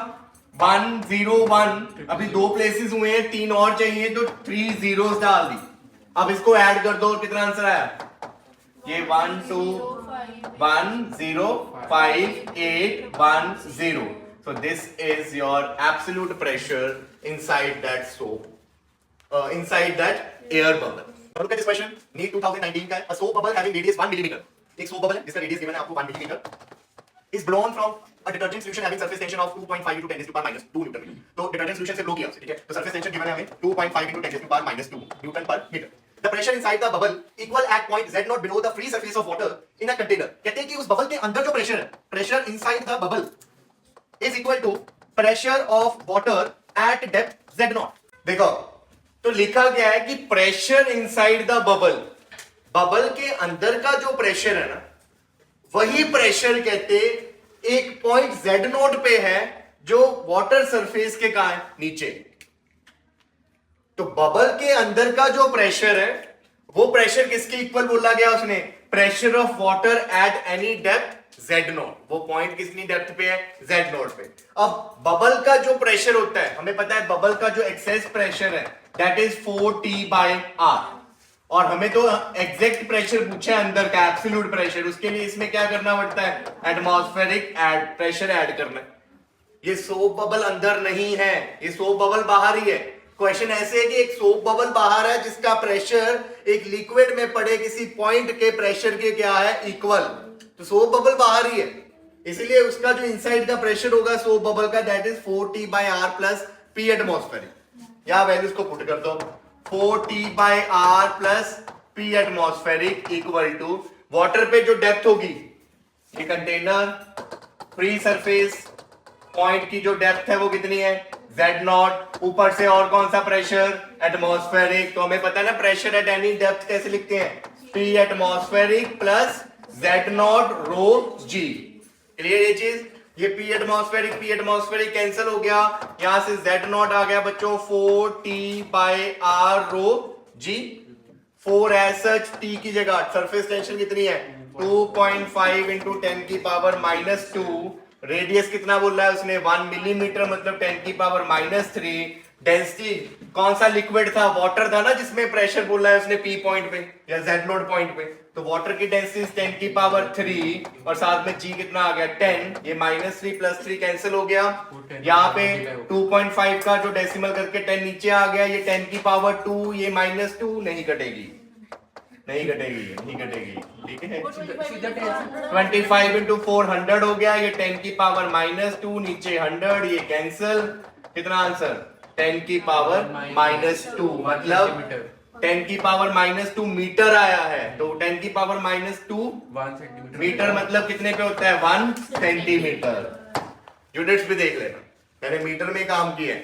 101, अभी 2 प्लेसेस हुए हैं, 3 और चाहिए तो 3 zeros डाल दी। अब इसको ऐड कर दो और कितना आंसर आया? ये 12105,810। So this is your absolute pressure inside that soap, inside that air bubble. Now look at this question. NEET 2019 का है. A soap bubble having radius 1 millimeter. एक soap bubble है जिसका radius given है आपको 1 millimeter. Is blown from a detergent solution having surface tension of 2.5 into 10 to the power minus 2 Newton meter. तो detergent solution से blow किया उसे, ठीक है? तो surface tension given है हमें 2.5 into 10 to the power minus 2 Newton per meter. The pressure inside the bubble equal at point Z0 below the free surface of water in a container. कहते हैं कि उस बबल के अंदर जो प्रेशर है, pressure inside the bubble is equal to pressure of water at depth Z0. देखो, तो लिखा गया है कि pressure inside the bubble, bubble के अंदर का जो प्रेशर है ना, वही प्रेशर कहते एक पॉइंट Z0 पे है जो वाटर सरफेस के कहां है? नीचे। तो बबल के अंदर का जो प्रेशर है वो प्रेशर किसके इक्वल बोला गया उसने? Pressure of water at any depth Z0। वो पॉइंट कितनी डेप्थ पे है? Z0 पे। अब बबल का जो प्रेशर होता है, हमें पता है बबल का जो एक्सेस प्रेशर है दैट इज 4T/R, और हमें तो एग्जैक्ट प्रेशर पूछा है अंदर का, एब्सोल्यूट प्रेशर। उसके लिए इसमें क्या करना पड़ता है? एटमॉस्फेरिक प्रेशर ऐड करना है। ये सोप बबल अंदर नहीं है, ये सोप बबल बाहर ही है। क्वेश्चन ऐसे है कि एक सोप बबल बाहर है जिसका प्रेशर एक लिक्विड में पड़े किसी पॉइंट के प्रेशर के क्या है? इक्वल। तो सोप बबल बाहर ही है, इसीलिए उसका जो इनसाइड का प्रेशर होगा सोप बबल का that is 4T/R plus P atmospheric. यहां वैल्यूज को पुट कर दो, 4T/R plus P atmospheric equal to water पे जो डेप्थ होगी, ये कंटेनर, फ्री सरफेस पॉइंट की जो डेप्थ है वो कितनी है Z0, ऊपर से और कौन सा प्रेशर एटमॉस्फेरिक। तो हमें पता है ना प्रेशर एट एनी डेप्थ कैसे लिखते हैं, P एटमॉस्फेरिक प्लस Z0 रो G। क्लियर ये चीज, ये P एटमॉस्फेरिक कैंसिल हो गया, यहां से Z0 आ गया बच्चों 4T/R रो G। 4 एज सच, T की जगह सरफेस टेंशन कितनी है 2.5 इंटू 10 की पावर -2। रेडियस कितना बोल रहा है उसने 1 मिलीमीटर, मतलब 10 की पावर -3। डेंसिटी कौन सा लिक्विड था, वाटर था ना, जिसमें प्रेशर बोल रहा है उसने P पॉइंट पे या Z नोड पॉइंट पे, तो वाटर की डेंसिटी 10 की पावर 3 और साथ में G कितना आ गया 10। ये -3 + 3 कैंसिल हो गया, यहाँ पे 2.5 का जो डेसिमल करके 10 नीचे आ गया, ये 10 की पावर 2, ये -2 नहीं कटेगी, नहीं कटेगी, ठीक है। 25 इंटू 400 हो गया, ये 10 की पावर -2, नीचे 100, ये कैंसिल, कितना आंसर 10 की पावर -2, मतलब 10 की पावर -2 मीटर आया है, तो 10 की पावर -2 1 सेंटीमीटर मीटर मतलब कितने पे होता है 1 सेंटीमीटर। यूनिट्स भी देख लेना, मैंने मीटर में काम किया है,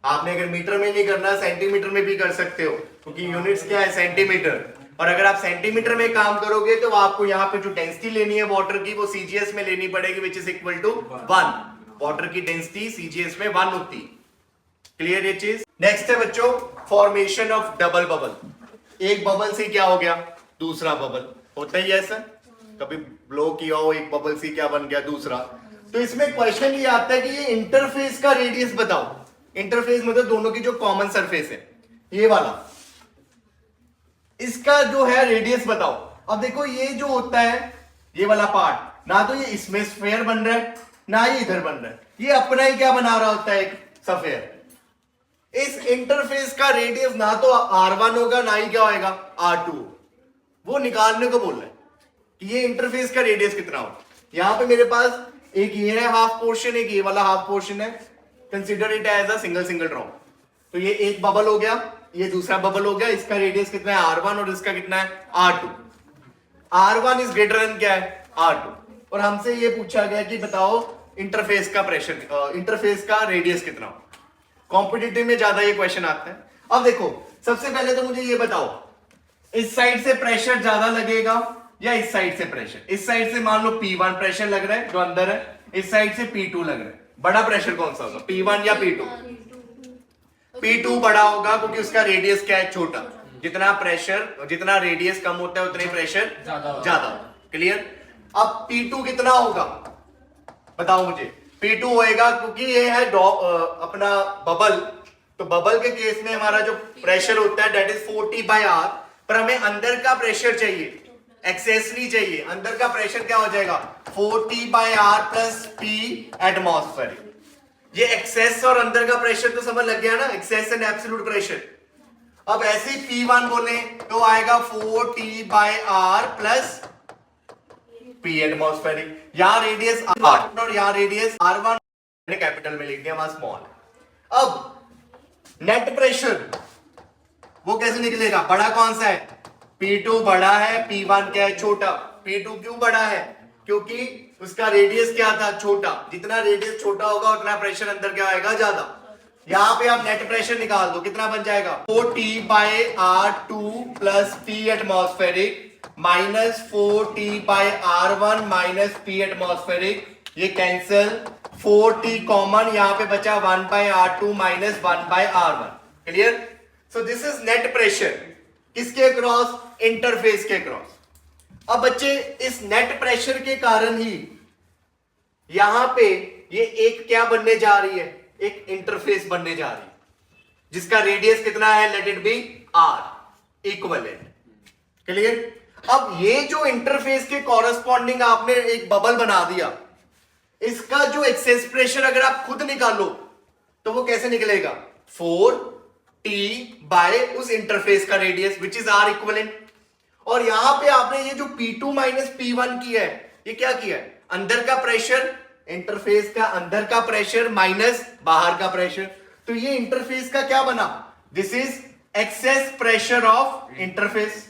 आपने अगर मीटर में नहीं करना सेंटीमीटर में भी कर सकते हो, क्योंकि यूनिट्स क्या है सेंटीमीटर। और अगर आप सेंटीमीटर में काम करोगे तो आपको यहाँ पे जो डेंसिटी लेनी है वाटर की वो सीजीएस में लेनी पड़ेगी, which is equal to 1। Water की डेंसिटी सीजीएस में 1 होती। क्लियर ये चीज। नेक्स्ट है बच्चों फॉर्मेशन ऑफ डबल बबल। एक बबल से क्या हो गया दूसरा बबल, होता ही ऐसा, कभी ब्लो किया हो एक बबल से क्या बन गया दूसरा। तो इसमें क्वेश्चन ये आता है कि ये इंटरफेस का रेडियस बताओ। इंटरफेस मतलब दोनों की जो कॉमन सरफेस है ये वाला, इसका जो है रेडियस बताओ। अब देखो ये जो होता है ये वाला पार्ट, ना तो ये इसमें स्फेयर बन रहा है ना ये इधर बन रहा है, ये अपना ही क्या बना रहा होता है एक सफेयर। इस इंटरफेस का रेडियस ना तो R1 होगा ना ही क्या होगा R2, वो निकालने को बोल रहा है कि ये इंटरफेस का रेडियस कितना हो। यहां पे मेरे पास एक ये है हाफ पोर्शन, एक ये वाला हाफ पोर्शन है, consider it as a single drop. तो ये एक बबल हो गया, ये दूसरा बबल हो गया, इसका रेडियस कितना है R1 और इसका कितना है R2। R1 is greater than क्या है R2, और हमसे ये पूछा गया कि बताओ इंटरफेस का प्रेशर, इंटरफेस का रेडियस कितना हो। कॉम्पिटिटिव में ज्यादा ये क्वेश्चन आता है। अब देखो सबसे पहले तो मुझे ये बताओ इस साइड से प्रेशर ज्यादा लगेगा या इस साइड से प्रेशर। इस साइड से मान लो P1 प्रेशर लग रहा है जो अंदर है, इस साइड से P2 लग रहा है, बड़ा प्रेशर कौन सा होगा P1 या P2? P2 बड़ा होगा क्योंकि उसका रेडियस क्या है छोटा, जितना प्रेशर जितना रेडियस कम होता है उतने प्रेशर ज्यादा। क्लियर। अब P2 कितना होगा बताओ मुझे। P2 होएगा क्योंकि ये है अपना बबल, तो बबल के केस में हमारा जो प्रेशर होता है दैट इज 40/R, पर हमें अंदर का प्रेशर चाहिए, एक्सेस नहीं चाहिए। अंदर का प्रेशर क्या हो जाएगा 40/R प्लस P एटमॉस्फेरिक। ये एक्सेस और अंदर का प्रेशर तो समझ लग गया ना, एक्सेस एंड एब्सोल्यूट प्रेशर। अब ऐसे ही P1 बोले तो आएगा 4T/R प्लस P एटमॉस्फेरिक। यहां रेडियस R1 और यहां रेडियस R1 ने कैपिटल में लिख दिया, वहां स्मॉल। अब नेट प्रेशर वो कैसे निकलेगा, बड़ा कौन सा है P2 बड़ा है, P1 क्या है छोटा। P2 क्यों बड़ा है क्योंकि उसका रेडियस क्या था छोटा, जितना रेडियस छोटा होगा उतना प्रेशर अंदर क्या आएगा ज्यादा। यहां पे आप नेट प्रेशर निकाल दो, कितना बन जाएगा 4T/R2 plus P atmospheric minus 4T/R1 minus P atmospheric, ये कैंसिल, 4T कॉमन, यहां पे बचा 1/R2 minus 1/R1। Clear. So this is net pressure किसके क्रॉस, इंटरफेस के क्रॉस। अब बच्चे इस नेट प्रेशर के कारण ही यहां पे ये एक क्या बनने जा रही है, एक इंटरफेस बनने जा रही है जिसका रेडियस कितना है, let it be R equivalent. Clear. अब ये जो इंटरफेस के कॉरेस्पॉन्डिंग आपने एक बबल बना दिया, इसका जो एक्सेस प्रेशर अगर आप खुद निकालो तो वो कैसे निकलेगा 4T बाय उस इंटरफेस का radius which is R equivalent. और यहां पे आपने ये जो P2 माइनस P1 किया है, ये क्या किया है, अंदर का प्रेशर, इंटरफेस का अंदर का प्रेशर माइनस बाहर का प्रेशर, तो ये इंटरफेस का क्या बना, this is excess pressure of interface.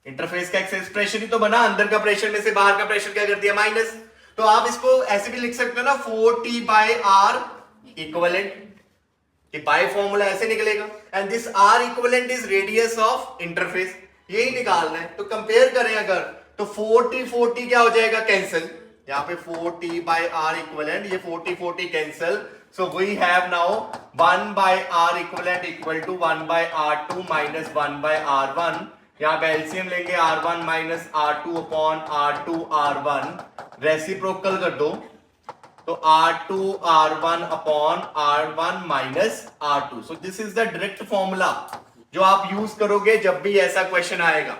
Interface का एक्सेस प्रेशर ही तो बना, अंदर का प्रेशर में से बाहर का प्रेशर क्या कर दिया माइनस। तो आप इसको ऐसे भी लिख सकते हो ना 4t बाय r इक्वलेंट, कि बाय फॉर्मूला ऐसे निकलेगा, and this r equivalent is radius of interface, यही निकालना है। तो कंपेयर करें अगर, तो 4t क्या हो जाएगा, कैंसिल, यहाँ पे 4t बाय r इक्वलेंट, ये 40 cancel, so we have now 1 by r equivalent equal to 1 by r2 minus 1 by r1, यहाँ पे एलसीएम लेंगे r1 minus r2 upon r2 r1, reciprocal कर दो तो r2 r1 upon r1 minus r2, so this is the direct formula जो आप use करोगे जब भी ऐसा क्वेश्चन आएगा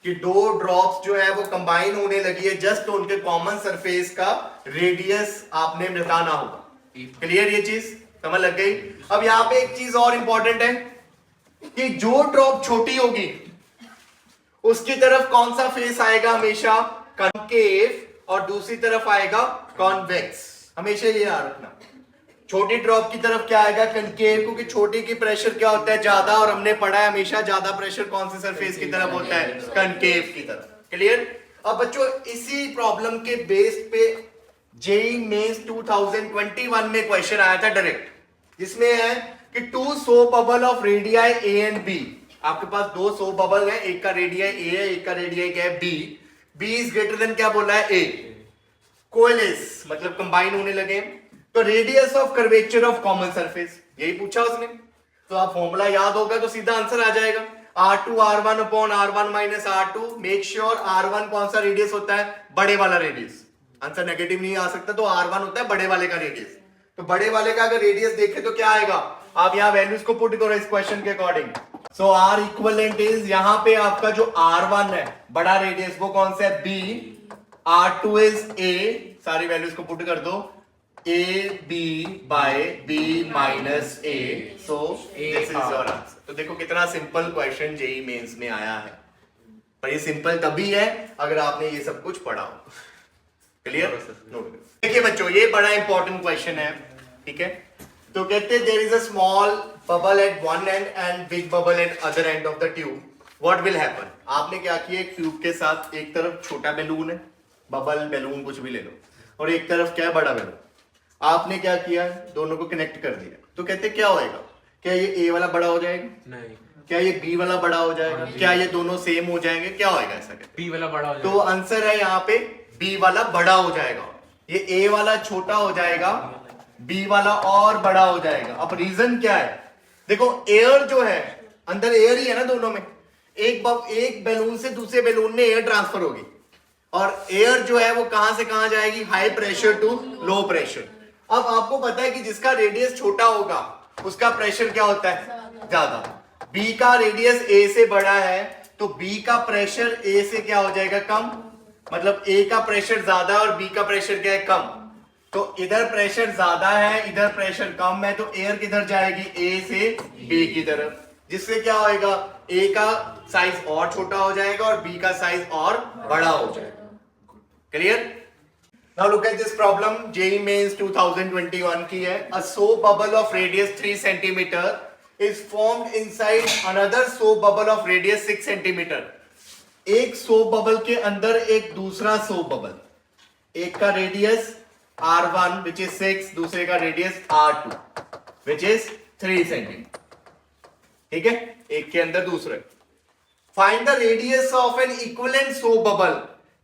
कि दो ड्रॉप्स जो है वो कंबाइन होने लगी है, जस्ट उनके कॉमन सरफेस का रेडियस आपने बताना होगा। क्लियर, ये चीज समझ लग गई। अब यहां पे एक चीज और इंपॉर्टेंट है कि जो ड्रॉप छोटी होगी उसकी तरफ कौन सा फेस आएगा, हमेशा कॉनकेव, और दूसरी तरफ आएगा कॉन्वेक्स, हमेशा ये याद रखना। छोटी ड्रॉप की तरफ क्या आएगा, कॉनकेव, क्योंकि छोटी की प्रेशर क्या होता है, ज्यादा, और हमने पढ़ा है हमेशा ज्यादा प्रेशर कौन से सरफेस की तरफ होता है, कॉनकेव की तरफ। क्लियर। अब बच्चों इसी प्रॉब्लम के बेस पे जेईई मेंस 2021 में क्वेश्चन आया था डायरेक्ट, जिसमें है कि two soap bubble of radii A and B, आपके पास दो सोप बबल है, एक का रेडियाई ए है, एक का रेडियाई क्या है, B, B is greater than क्या बोला है, ए, कोएलेस मतलब कंबाइन होने लगे, तो radius of curvature of common surface, यही पूछा उसने। तो आप फॉर्मूला याद होगा तो सीधा आंसर आ जाएगा, r2 r1 upon r1 minus r2, make sure r1 कौन सा रेडियस होता है, बड़े वाला रेडियस, आंसर नेगेटिव नहीं आ सकता, तो r1 होता है बड़े वाले का रेडियस। तो बड़े वाले का अगर रेडियस देखें तो क्या आएगा, आप यहाँ वैल्यूज को पुट करो इस क्वेश्चन के according. So r equivalent is, यहाँ पे आपका जो r1 है बड़ा रेडियस वो कौन सा है, b, r2 इज a, सारी वैल्यूज को पुट कर दो, a b by b minus a, so this is your answer। तो देखो कितना सिंपल क्वेश्चन जेईई मेंस में आया है, पर ये सिंपल तभी है अगर आपने ये सब कुछ पढ़ा हो। क्लियर। देखिए बच्चों ये बड़ा इंपॉर्टेंट क्वेश्चन है, ठीक है। तो कहते हैं there is a small bubble at one end end big bubble at other end of the tube, what will happen. आपने क्या किया, एक ट्यूब के साथ एक तरफ छोटा बैलून है, बबल बैलून कुछ भी ले लो, और एक तरफ क्या है, बड़ा बैलून। आपने क्या किया, दोनों को कनेक्ट कर दिया, तो कहते क्या होएगा, क्या ये ए वाला बड़ा हो जाएगा, नहीं, क्या ये बी वाला बड़ा हो जाएगा, क्या ये दोनों सेम हो जाएंगे, क्या होएगा, ऐसा बी वाला बड़ा हो जाएगा। तो आंसर है यहाँ पे बी वाला बड़ा हो जाएगा, ये ए वाला छोटा हो जाएगा, बी वाला और बड़ा हो जाएगा। अब रीजन क्या है, देखो एयर जो है अंदर एयर ही है ना दोनों में, एक बैलून से दूसरे बैलून में एयर ट्रांसफर होगी, और एयर जो है वो कहां से कहां जाएगी, high pressure to low pressure. अब आपको पता है कि जिसका रेडियस छोटा होगा उसका प्रेशर क्या होता है, ज्यादा। बी का रेडियस ए से बड़ा है तो बी का प्रेशर ए से क्या हो जाएगा, कम, मतलब ए का प्रेशर ज्यादा और बी का प्रेशर क्या है, कम। तो इधर प्रेशर ज्यादा है, इधर प्रेशर कम है, तो एयर किधर जाएगी, ए से बी की तरफ, जिससे क्या होएगा, ए का साइज और छोटा हो जाएगा और बी का साइज और बड़ा हो जाएगा। Clear. Now look at this problem, JEE Mains 2021 की है। A soap bubble of radius 3 centimeter is formed inside another soap bubble of radius 6 centimeter। एक सोप बबल के अंदर एक दूसरा सोप बबल, एक का रेडियस R1 which is 6, दूसरे का radius R2 which is 3 centimeter, ठीक है, एक के अंदर दूसरे। Find the radius of an equivalent soap bubble,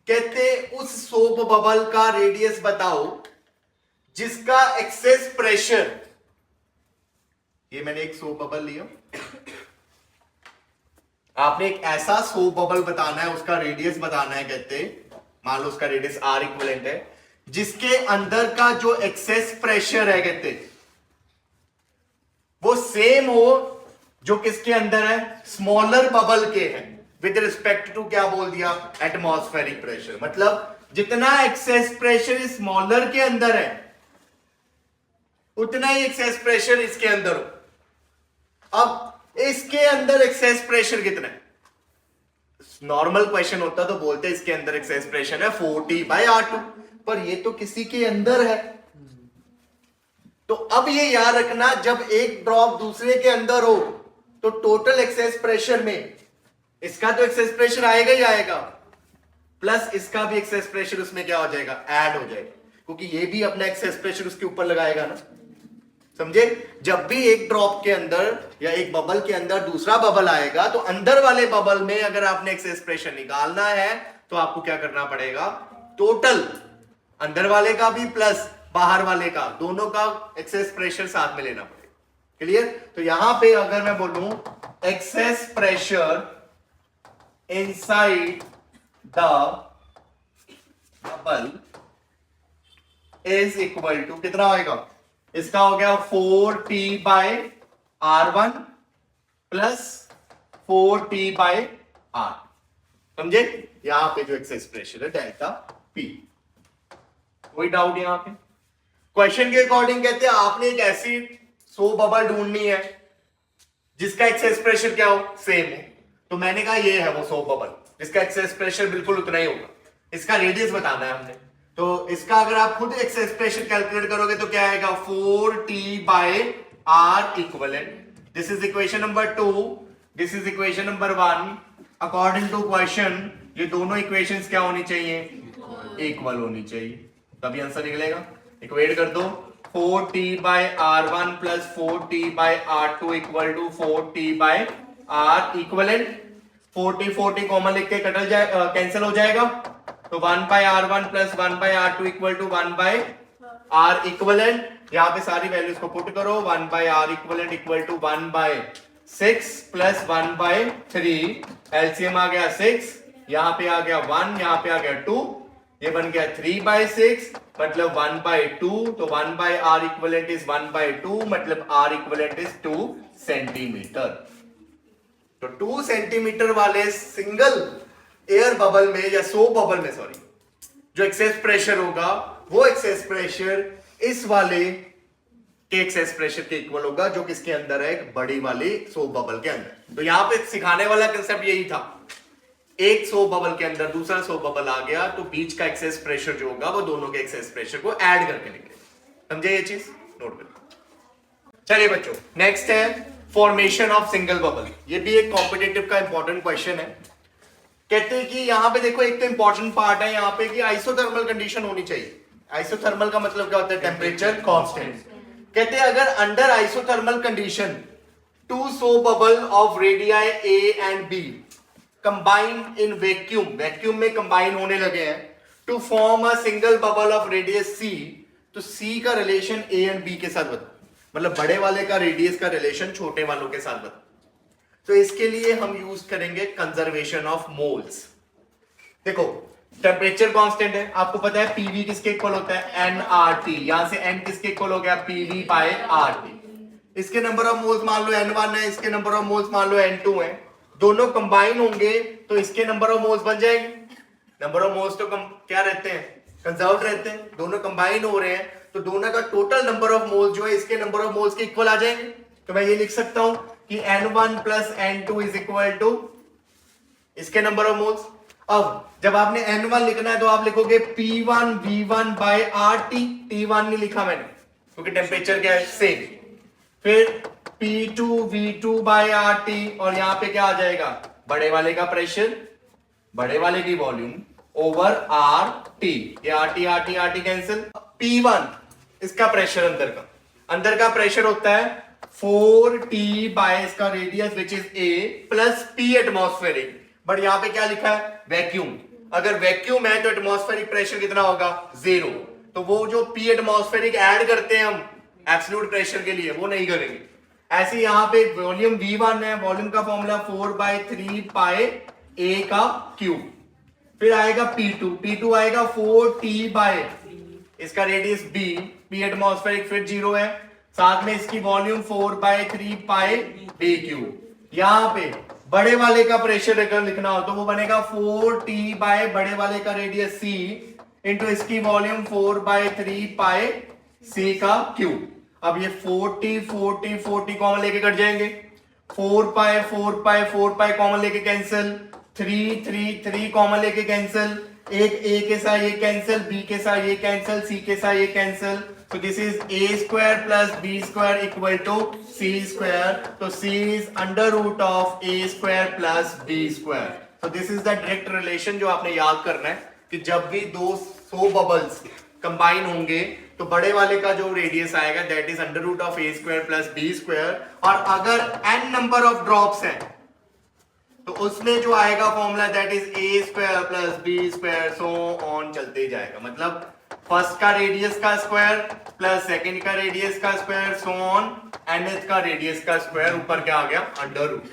कहते उस सोप बबल का रेडियस बताओ जिसका एक्सेस प्रेशर, ये मैंने एक सोप बबल लिया, आपने एक ऐसा सोप बबल बताना है, उसका रेडियस बताना है, कहते मान लो उसका रेडियस R इक्विवेलेंट है, जिसके अंदर का जो एक्सेस प्रेशर है कहते वो सेम हो जो किसके अंदर है, स्मॉलर बबल के है, विद रिस्पेक्ट टू क्या बोल दिया, एटमॉस्फेरिक प्रेशर। मतलब जितना एक्सेस प्रेशर स्मॉलर के अंदर है उतना ही एक्सेस प्रेशर इसके अंदर हो। अब इसके अंदर एक्सेस प्रेशर कितना है, नॉर्मल क्वेश्चन होता तो बोलते इसके अंदर एक्सेस प्रेशर है 40/R2, पर ये तो किसी के अंदर है। तो अब ये याद रखना, जब एक ड्रॉप दूसरे के अंदर हो तो टोटल एक्सेस प्रेशर में इसका तो एक्सेस प्रेशर आएगा ही आएगा, प्लस इसका भी एक्सेस प्रेशर उसमें क्या हो जाएगा, ऐड हो जाएगा, क्योंकि ये भी अपना एक्सेस प्रेशर उसके ऊपर लगाएगा ना। समझे? जब भी एक ड्रॉप के अंदर या एक बबल के अंदर दूसरा बबल आएगा तो अंदर वाले बबल में अगर आपने एक्सेस प्रेशर निकालना है तो आपको क्या करना पड़ेगा, टोटल अंदर वाले का भी प्लस बाहर वाले का, दोनों का एक्सेस प्रेशर साथ में लेना पड़ेगा। क्लियर? तो यहां पे अगर मैं बोलूं excess pressure inside the bubble is equal to कितना होगा, इसका हो गया 4T/R1 प्लस 4T/R। समझे? यहां पे जो एक्सेस प्रेशर है डेल्टा P। कोई डाउट यहां पे? क्वेश्चन के अकॉर्डिंग कहते हैं आपने एक ऐसी 100 बबल ढूंढनी है जिसका एक्सेस प्रेशर क्या हो, सेम हो। तो मैंने कहा ये है वो 100 बबल जिसका एक्सेस प्रेशर बिल्कुल उतना ही होगा, इसका रेडियस बताना है हमने। तो इसका अगर आप खुद एक्सेस प्रेशर कैलकुलेट करोगे तो क्या आएगा, 4T/R equivalent. This is equation number 2, this is equation number 1। According to question ये दोनों इक्वेशंस क्या होनी चाहिए, इक्वल होनी चाहिए, तभी आंसर निकलेगा। इक्वेट कर दो, 4T/R1 plus 4T/R2 equal to 4T/R equivalent. 40 common लिख के कैंसिल हो जाएगा, तो 1/R1 plus 1/R2 equal to 1/R equivalent. यहां पे सारी वैल्यूज को पुट करो, 1/R equivalent equal to 1/6 plus 1/3, LCM आ गया 6, यहां पे आ गया 1, यहां पे आ गया 2, ये बन गया 3/6 मतलब 1/2, तो 1/R इक्विवेलेंट इज 1/2 मतलब R इक्विवेलेंट इज 2 सेंटीमीटर। तो 2 सेंटीमीटर वाले सिंगल एयर बबल में या 100 बबल में सॉरी जो एक्सेस प्रेशर होगा वो एक्सेस प्रेशर इस वाले के एक्सेस प्रेशर के इक्वल होगा जो किसके अंदर है, एक बड़ी वाली 100 बबल के अंदर। तो यहां पे सिखाने वाला कंसेप्ट यही था, एक 100 बबल के अंदर दूसरा 100 बबल आ गया तो बीच का एक्सेस प्रेशर जो होगा वो दोनों के एक्सेस प्रेशर को ऐड करके निकले। समझे ये चीज? नोट करो। चलिए बच्चों, नेक्स्ट है फॉर्मेशन ऑफ सिंगल बबल। ये भी एक कॉम्पिटिटिव का इंपॉर्टेंट क्वेश्चन है। कहते हैं कि यहां पे देखो एक तो इंपॉर्टेंट पार्ट है यहां पे कि आइसोथर्मल कंडीशन होनी चाहिए। आइसोथर्मल का मतलब क्या होता है, टेम्परेचर कांस्टेंट। कहते हैं अगर under isothermal condition 2 bubble of radii A and B combine in vacuum, vacuum में कंबाइन होने लगे हैं to form a single bubble of radius C, तो सी का रिलेशन ए एंड बी के साथ बता, मतलब बड़े वाले का रेडियस का रिलेशन छोटे वालों के साथ बता। तो इसके लिए हम यूज करेंगे कंजर्वेशन ऑफ मोल्स। देखो टेम्परेचर कांस्टेंट है, आपको पता है पीवी किसके इक्वल होता है, एनआरटी। यहां से एन किसके इक्वल हो गया, पीवी/आरटी। इसके नंबर ऑफ मोल्स मान लो n1 है, इसके नंबर ऑफ मोल्स मान लो n2 है, दोनों कंबाइन होंगे तो इसके नंबर ऑफ मोल्स बन जाएंगे। नंबर ऑफ मोल्स तो क्या रहते हैं, कंजर्व्ड रहते हैं, दोनों कंबाइन हो रहे हैं तो दोनों का टोटल नंबर ऑफ मोल्स जो है इसके नंबर ऑफ मोल्स के इक्वल आ जाएंगे। तो मैं ये लिख सकता हूं कि n1 plus n2 is equal to इसके नंबर ऑफ मोल्स। अब जब आपने n1 लिखना है तो आप लिखोगे P1V1/RT, T1 नहीं लिखा मैंने क्योंकि टेम्परेचर क्या है, सेम। फिर P2V2/RT और यहां पे क्या आ जाएगा, बड़े वाले का प्रेशर, बड़े वाले की वॉल्यूम ओवर RT, ये RT कैंसिल। P1 इसका प्रेशर अंदर का प्रेशर होता है 4T बाय इसका radius which is A plus P atmospheric, but यहां पे क्या लिखा है, वैक्यूम। अगर वैक्यूम है तो एटमॉस्फेरिक प्रेशर कितना होगा, 0। तो वो जो P एटमॉस्फेरिक ऐड करते हैं हम एब्सोल्यूट प्रेशर के लिए वो नहीं करेंगे। ऐसे यहां पे वॉल्यूम V1 है, वॉल्यूम का फॉर्मूला 4/3 पाई A का क्यूब। फिर आएगा P2 आएगा 4T बाय इसका रेडियस B, P एटमॉस्फेरिक फिर 0 है, साथ में इसकी वॉल्यूम 4/3 पाई B क्यूब। यहां पे बड़े वाले का प्रेशर अगर लिखना हो तो वो बनेगा 4T बाय बड़े वाले का रेडियस C इंटू इसकी वॉल्यूम 4/3 पाई C का क्यूब। अब ये 40 कॉमन लेके कट जाएंगे, 4 कॉमन लेके कैंसिल, 3 कॉमन लेके कैंसिल, एक A के साथ ये कैंसिल, B के साथ ये कैंसिल, C के साथ ये कैंसिल, तो this is A² plus B² equal to C²। तो C is under root of A² plus B²। तो this is the direct relation जो आपने याद करना है कि जब भी दो 100 बबल्स कंबाइन होंगे तो बड़े वाले का जो रेडियस आएगा that is under root of A square plus B square, और अगर n नंबर ऑफ ड्रॉप्स हैं तो उसमें जो आएगा formula that is A square plus B square, so on चलते जाएगा। मतलब फर्स्ट का रेडियस का स्क्वायर प्लस सेकंड का रेडियस का स्क्वायर, सो ऑन nth का रेडियस का स्क्वायर, ऊपर क्या आ गया अंडर रूट।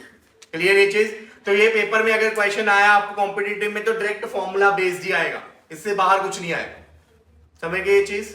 क्लियर ये चीज? तो ये पेपर में अगर क्वेश्चन आया आपको कॉम्पिटिटिव में तो डायरेक्ट फॉर्मूला बेस्ड ही आएगा, इससे बाहर कुछ नहीं आएगा। समझ गए ये चीज?